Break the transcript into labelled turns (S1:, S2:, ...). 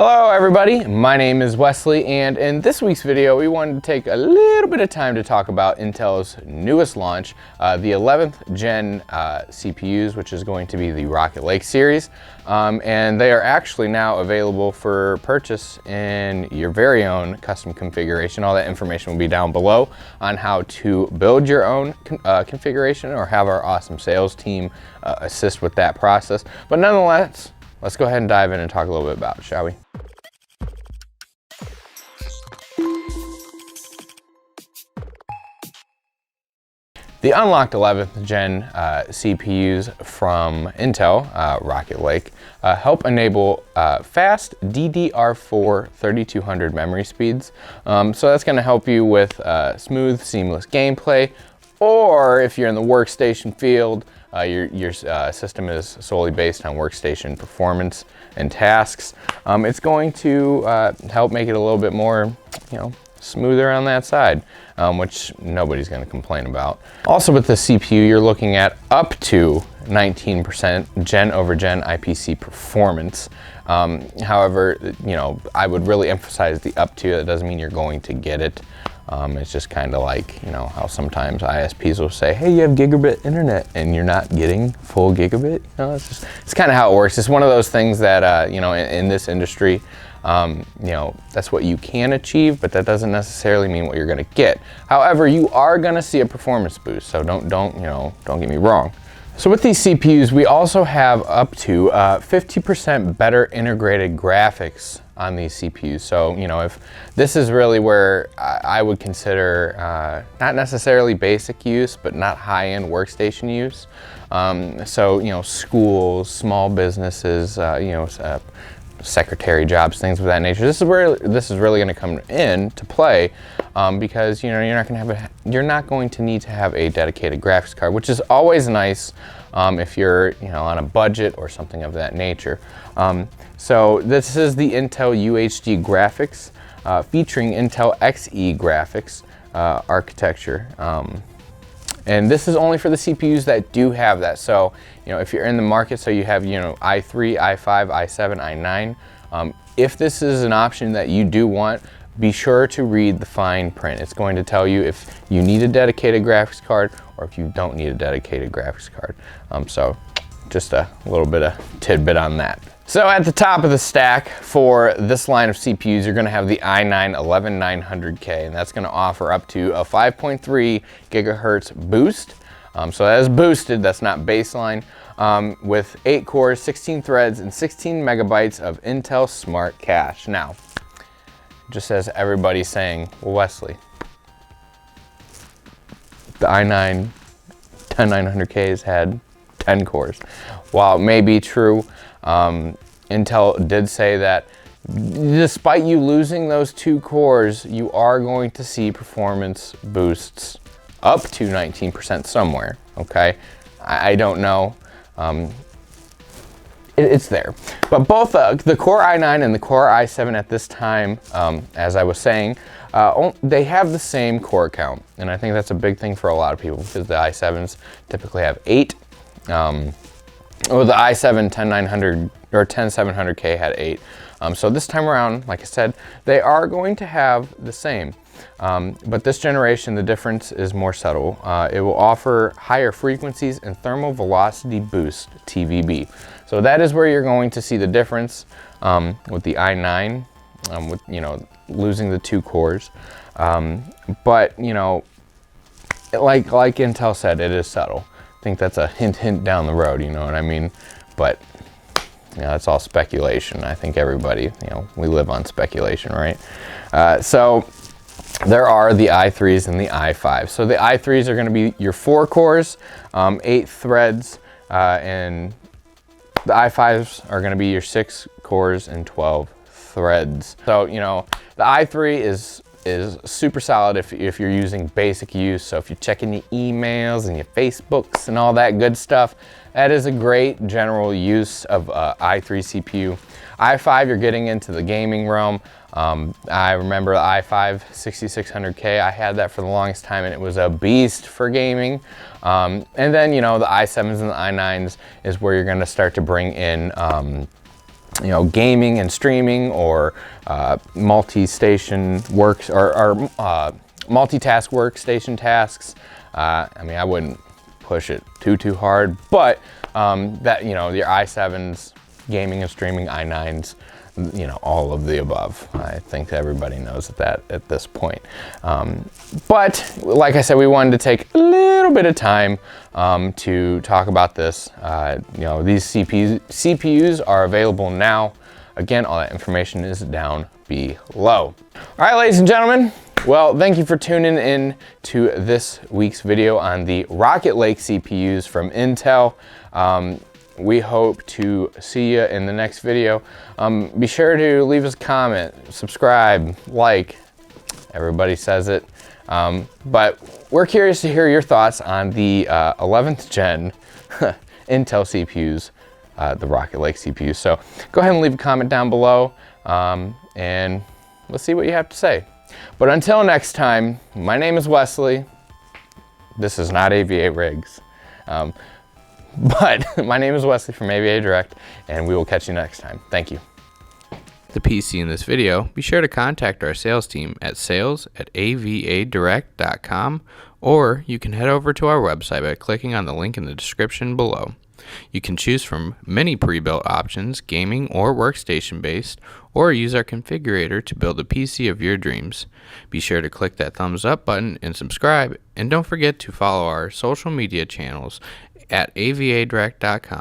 S1: Hello everybody, my name is Wesley, and in this week's video we wanted to take a little bit of time to talk about Intel's newest launch, the 11th gen CPUs, which is going to be the Rocket Lake series, and they are actually now available for purchase in your very own custom configuration. All that information will be down below on how to build your own configuration or have our awesome sales team assist with that process. But nonetheless, let's go ahead and dive in and talk a little bit about it, shall we? The unlocked 11th gen CPUs from Intel, Rocket Lake, help enable fast DDR4 3200 memory speeds. So that's going to help you with smooth, seamless gameplay, or if you're in the workstation field, your system is solely based on workstation performance and tasks. It's going to help make it a little bit more, smoother on that side, which nobody's going to complain about. Also with the CPU, you're looking at up to 19% gen over gen IPC performance. However, I would really emphasize the up to. That doesn't mean you're going to get it. It's just kind of like, how sometimes ISPs will say, hey, you have gigabit internet and you're not getting full gigabit. It's kind of how it works. It's one of those things that, in this industry, that's what you can achieve, but that doesn't necessarily mean what you're going to get. However, you are going to see a performance boost, so don't get me wrong. So with these CPUs, we also have up to 50% better integrated graphics on these CPUs. So, if this is really where I would consider not necessarily basic use, but not high-end workstation use. So, schools, small businesses, secretary jobs, things of that nature. This is where this is really going to come in to play, because you're not going to need to have a dedicated graphics card, which is always nice if you're on a budget or something of that nature. So this is the Intel UHD graphics featuring Intel Xe graphics architecture. And this is only for the CPUs that do have that. So, if you're in the market, so you have, i3, i5, i7, i9, if this is an option that you do want, be sure to read the fine print. It's going to tell you if you need a dedicated graphics card or if you don't need a dedicated graphics card. So just a little bit of tidbit on that. So at the top of the stack for this line of CPUs, you're going to have the i9 11900K, and that's going to offer up to a 5.3 gigahertz boost. So that is boosted, that's not baseline, with 8 cores, 16 threads, and 16 megabytes of Intel Smart Cache. Now, just as everybody's saying, well, Wesley, the i9 10900K has had 10 cores. While it may be true, Intel did say that despite you losing those 2 cores, you are going to see performance boosts up to 19% somewhere, okay? I don't know. It's there. But both the Core i9 and the Core i7 at this time, as I was saying, they have the same core count. And I think that's a big thing for a lot of people because the i7s typically have 8. Well, the i7 10900 or 10700K had 8. So this time around, like I said, they are going to have the same. But this generation, the difference is more subtle. It will offer higher frequencies and thermal velocity boost, TVB. So that is where you're going to see the difference with the i9, with losing the 2 cores. But like Intel said, it is subtle. I think that's a hint down the road, you know what I mean? But it's all speculation. I think everybody, we live on speculation, right? So there are the i3s and the i5. So the i3s are going to be your 4 cores, 8 threads, and the i5s are going to be your 6 cores and 12 threads. So, the i3 is super solid if you're using basic use. So if you're checking your emails and your Facebooks and all that good stuff, that is a great general use of i3 CPU. i5, you're getting into the gaming realm. I remember the i5 6600K. I had that for the longest time and it was a beast for gaming. And then, the i7s and the i9s is where you're going to start to bring in gaming and streaming, or multi-station works, or multitask workstation tasks. I mean, I wouldn't push it too hard, but that, your i7s, gaming and streaming, i9s, all of the above. I think everybody knows that at this point. But like I said, we wanted to take a little bit of time to talk about this. These CPUs are available now. Again, all that information is down below. All right, ladies and gentlemen, well, thank you for tuning in to this week's video on the Rocket Lake CPUs from Intel. We hope to see you in the next video. Be sure to leave us a comment, subscribe, like. Everybody says it. But we're curious to hear your thoughts on the 11th gen Intel CPUs, the Rocket Lake CPUs. So go ahead and leave a comment down below, and let's see what you have to say. But until next time, my name is Wesley. This is not AVADirect. But my name is Wesley from AVADirect, and we will catch you next time. Thank you.
S2: The PC in this video, be sure to contact our sales team at sales@avadirect.com, or you can head over to our website by clicking on the link in the description below. You can choose from many pre-built options, gaming or workstation based, or use our configurator to build a PC of your dreams. Be sure to click that thumbs up button and subscribe, and don't forget to follow our social media channels at avadirect.com.